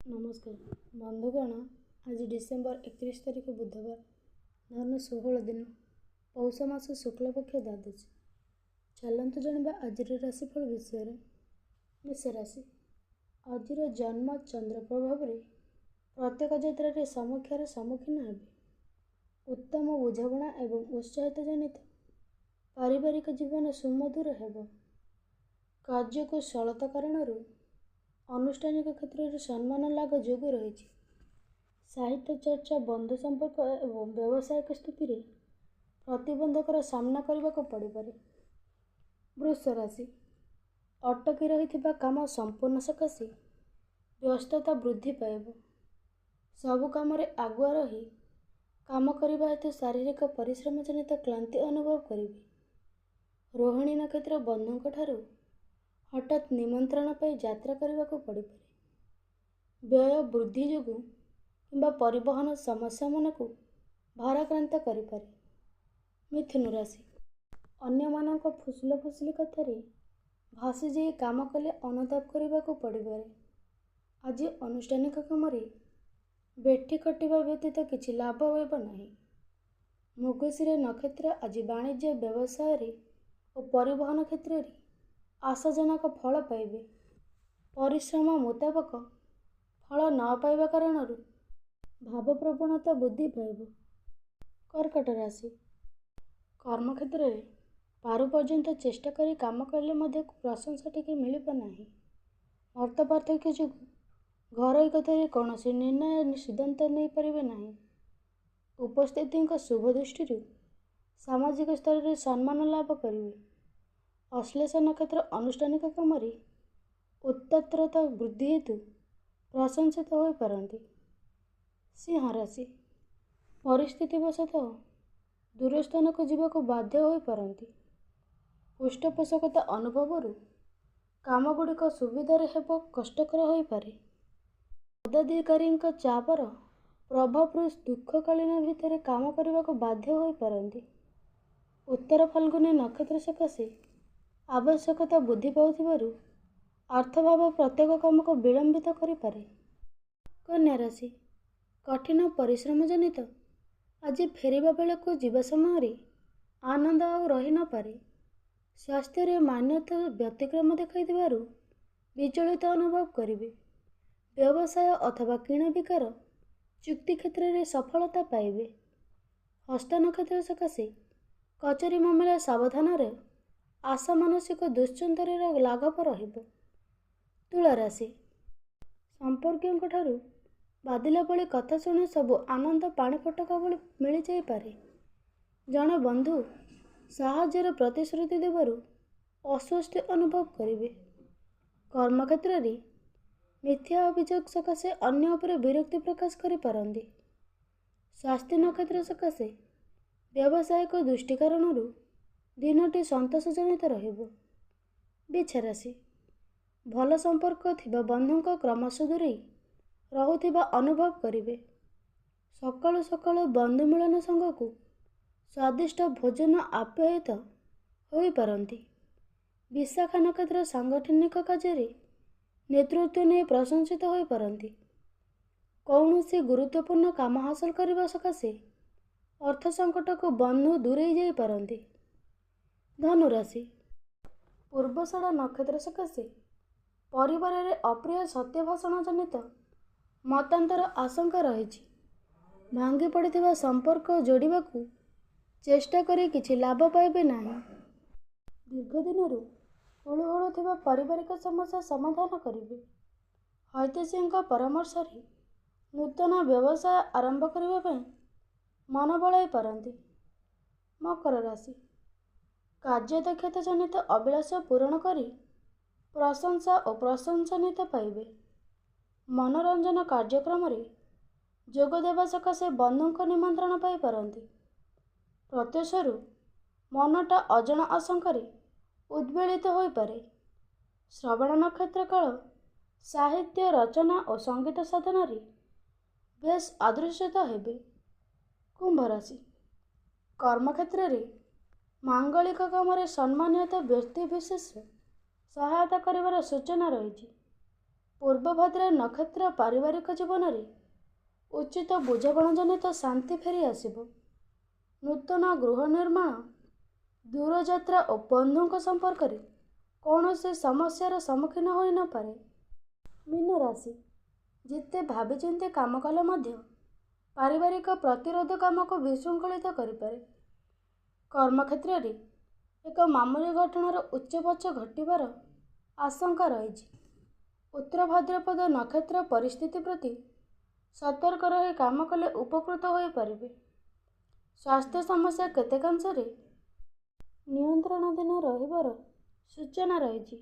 नमस्कार बंधुगण। आज डिसेम्बर 31 तारीख बुधवार, धनु 16 दिन, पौष मास शुक्लपक्ष द्वादशी। चलतु जाना आज राशिफल विषय। मेष राशि। आज जन्म चंद्र प्रभाव प्रत्येक क्षेत्र में समस्यार सम्मुखीन हेबे। उत्तम बुझाणा एवं उत्साहित जनित पारिवारिक जीवन सुमधुर हेब। कार्य को सरलता कारण अनुष्ठानिक क्षेत्र में सम्मान लाभ जोग रही। साहित्य चर्चा, बंधु संपर्क एवं व्यावसायिक स्थिति रे प्रतिबंधकर सामना करने को पड़े। वृष राशि। अटकी रही काम संपूर्ण सकाशे व्यस्तता वृद्धि पाइब। सबु काम आगुआ रही काम करने हेतु शारीरिक परिश्रम जनित क्लांति अनुभव करेंगे। रोहिणी नक्षत्र बंधुओं ठारू हठात निमंत्रण पर यात्रा करने को पड़ पारे। व्यय वृद्धि जोगु किंबा परिवहन समस्या मन को भाराक्रांत करें। मिथुन राशि। अन्य मानक फुसुल फुसुली कथार भासी जाई काम कले अनुताप करने को पड़ पारे। आज अनुष्ठानिक काम बेठी खटिबा व्यतीत किछि लाभ होइब नाही। मृगशिर नक्षत्र आज वाणिज्य व्यवसाय और परिवहन क्षेत्र में आशाजनक फल पाइबे। परिश्रम मुताबक फल न पाइबा कारण भाव प्रवणता वृद्धि पाइब। कर्कट राशि। कर्मक्षेत्र में पारु पर्यंत चेष्टा करी काम कले मध्य प्रशंसा टिके मिलिब नाही। अर्थ पार्थक्य जो घरोई कथा कौन निर्णय सिद्धांत नहीं पारे नाही। उपस्थिति शुभ दृष्टि सामाजिक स्तर में सम्मान लाभ करेंगे। अश्लेष नक्षत्र अनुष्ठानिक काम उत्तरता वृद्धि हेतु प्रशंसित हो पारती। सिंह राशि। परिस्थिति वशतः दूरस्थान को जीवाक बाध्य हो पारती। पृष्ठपोषकता अनुभव काम गुड़िक सुविधार हेब कष्टकर हो पारे। पदाधिकारी चापर प्रभाव दुखकालीन भितर काम करने को बाध्य हो पारती। उत्तर फाल्गुनी नक्षत्र सकाशे आवश्यकता वृद्धि पाउथिबारु अर्थभाव प्रत्येक काम को विलंबित करें। कन्या राशि। कठिन परिश्रम जनित आज फेरिबा बेला को जीवा समय आनंद आउ रही न पारे। स्वास्थ्य मान्यता व्यतिक्रम देखा विचलित अनुभव करेंगे। व्यवसाय अथवा किण बिकार चुक्ति क्षेत्र में सफलता पाइबे। हस्त नक्षत्र सकाशे कचेरी मामला सावधान आशा मानसिक दुश्चिंतार लाघव रहिब। तुला राशि। संपर्कों ठारू बादिला भली कथा शुणी सबु आनंद पानी फटका भली मिल जाई पारे। जड़े बंधु साहाय्यर प्रतिश्रुति देवारु अस्वस्थ अनुभव करेंगे। कर्मक्षेत्र में मिथ्या अभियोग सकाशे अन्य उपरे विरक्ति प्रकाश करें। स्वास्थ्य नक्षत्र सकाशे व्यावसायिक दृष्टि कारण दिनटी संतोषजनित रहिब। बिछा राशि। भल संपर्क थिबा बंधुओं क्रमश दूरे रहुथिबा अनुभव करेंगे। सकाळु सकाळु बंधु मिलन संग को स्वादिष्ट भोजन आप्यायित हो पारती। विशाखा नक्षत्र सांगठनिक कार्य नेतृत्व नहीं प्रशंसित हो पारती। कौन सी गुरुत्वपूर्ण काम हासिल करने सकाशे अर्थ संकट को बंधु दूरे जा पारती। धनु राशि। पूर्वषाढ़ा नक्षत्र सकाशे परिवार में अप्रिय सत्य भाषण जनित मतांतर आशंका रही। भांगी पड़ता संपर्क जोड़ा चेष्टा करी किछि लाभ पाइबे नाही। दीर्घ दिन हुलुहुलु थिबा पारिवारिक समस्या समाधान करेंगे। हितैषी परामर्श नूतन व्यवसाय आरंभ करने मन बड़ाई पारती। मकर राशि। कार्य दक्षता जनित अभिलाष पूरण करी प्रशंसा और प्रशंसनीयता पाइबे। मनोरंजन कार्यक्रम जोगदेवा सकाशे बंधुओं निमंत्रण पाई पारती। प्रत्युषरु मनटा अजणा आशंकार उद्वेलित हो पारे। श्रवण नक्षत्र काल साहित्य रचना और संगीत साधन बेस आदर्शित हेबे। कुंभ राशि। कर्मक्षेत्र में मांगलिक काम सम्मानित व्यक्ति विशेष सहायता कर सूचना रही। ପୂର୍ବଭଦ୍ରା ନକ୍ଷତ୍ର ପାରିବାରିକ ଜୀବନରେ ଉଚିତ ବୁଝାମଣା ଜନିତ ଶାନ୍ତି ଫେରି ଆସିବ। ନୂତନ ଗୃହ ନିର୍ମାଣ, ଦୂରଯାତ୍ରା ଓ ବନ୍ଧୁଙ୍କ ସମ୍ପର୍କରେ କୌଣସି ସମସ୍ୟାର ସମ୍ମୁଖୀନ ହୋଇନପାରେ। ମୀନ ରାଶି, ଯେତେ ଭାବିଚିନ୍ତି କାମ କଲେ ମଧ୍ୟ ପାରିବାରିକ ପ୍ରତିରୋଧ କାମକୁ ବିଶୃଙ୍ଖଳିତ କରିପାରେ। କର୍ମକ୍ଷେତ୍ରରେ ଏକ ମାମୁଲି ଘଟଣାର ଉଚ୍ଚପଛ ଘଟିବାର ଆଶଙ୍କା ରହିଛି। ଉତ୍ତର ଭାଦ୍ରପଦ ନକ୍ଷତ୍ର ପରିସ୍ଥିତି ପ୍ରତି ସତର୍କ ରହି କାମ କଲେ ଉପକୃତ ହୋଇପାରିବେ। ସ୍ୱାସ୍ଥ୍ୟ ସମସ୍ୟା କେତେକାଂଶରେ ନିୟନ୍ତ୍ରଣାଧୀନ ରହିବାର ସୂଚନା ରହିଛି।